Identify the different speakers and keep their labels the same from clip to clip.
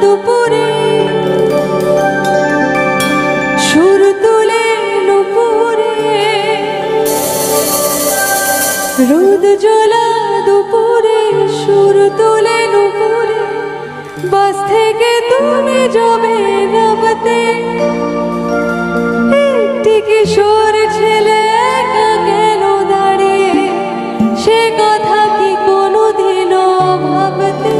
Speaker 1: দুপুরে সুর তুলে নুপুরে, রোদ জ্বলা দুপুরে সুর তুলে নুপুরে, বাস থেকে তুমি যাবে নামতে। একটি কিশোর ছেলে একা কেন দাঁড়িয়ে, সে কথা কি কোনোদিনও ভাবতে?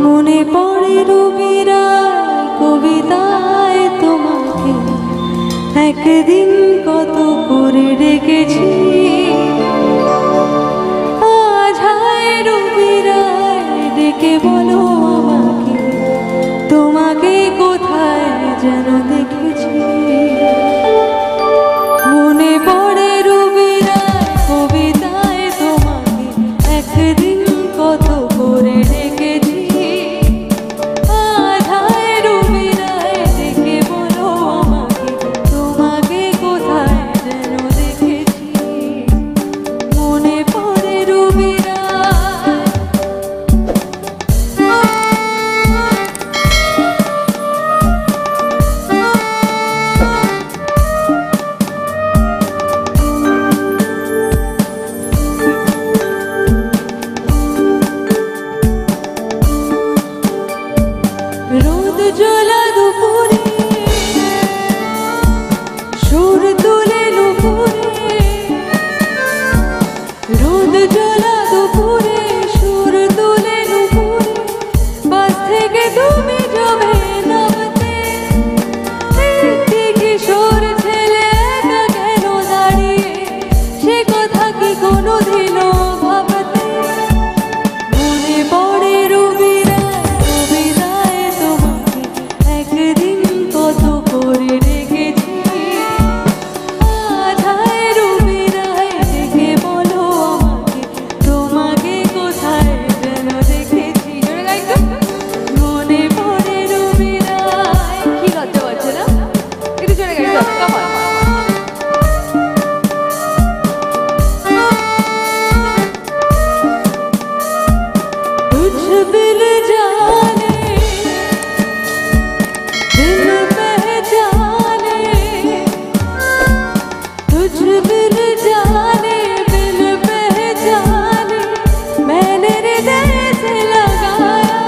Speaker 1: মনে পড়ে রবি রায় কবিতায় তোমাকে একদিন কত করে ডেকেছি। আজ হায় রবি রায় ডেকে বলো আমাকে, তোমাকে কোথায় যেন দেখেছি। মনে পড়ে রবি রায় কবিতায় তোমাকে একদিন কত করে ডেকেছি। আজ হায় রবি রায় ডেকে বলো আমাকে, তোমাকে কোথায় যেন দেখেছি। মনে পড়ে রবি রোদ জ্বলা দুপুরে সুর তুলে নুপুরে, রোদ জ্বলা দুপুরে সুর তুলে নুপুরে, বাস থেকে তুমি যাবে নামতে। একটি কিশোর ছেলে একা কেন দাঁড়িয়ে, সে কথা কি কোনোদিনও ভাবতে? মনে পড়ে রবি রায় কবিতায় তোমাকে একদিন কত করে ডেকেছি। আজ হায় রবি রায় ডেকে বলো আমাকে, তোমাকে কোথায় যেন দেখেছি। মনে পড়ে রবি রায়। কি লজ্জা পাচ্ছে না? একটু জোরে গাই, কামান। कुछ दिल जाने दिल पहचाने, कुछ दिल जाने दिल पहचाने, मैंने हृदय से लगाया।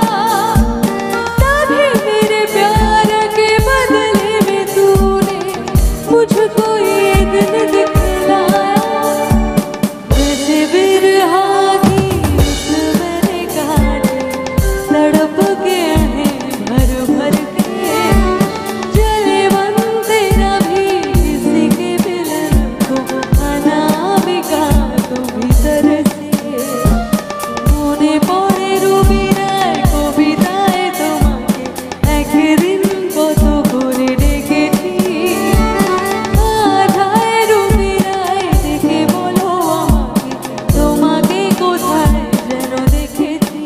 Speaker 1: तभी मेरे प्यार के बदले में तूने मुझको ये दिन दिखलाया। जैसे बिरहा की उस मैंने काटे, तड़प के हैं भर भर के, जले मन तेरा भी किसी के मिलन को अनामिका तो भीतर से। মনে পড়ে রবি রায় কবিতায় তোমাকে একদিন কত করে ডেকেছি। আজ হায় রবি রায় ডেকে বলো আমাকে, তোমাকে কোথায় যেন দেখেছি।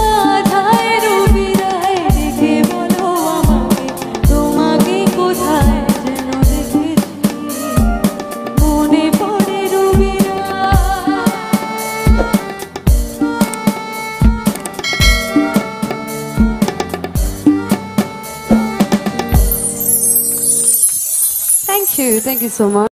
Speaker 1: আজ হায় রবি রায় ডেকে বলো আমাকে, তোমাকে কোথায় যেন দেখেছি। মনে পড়ে রবি রায়। Thank you so much.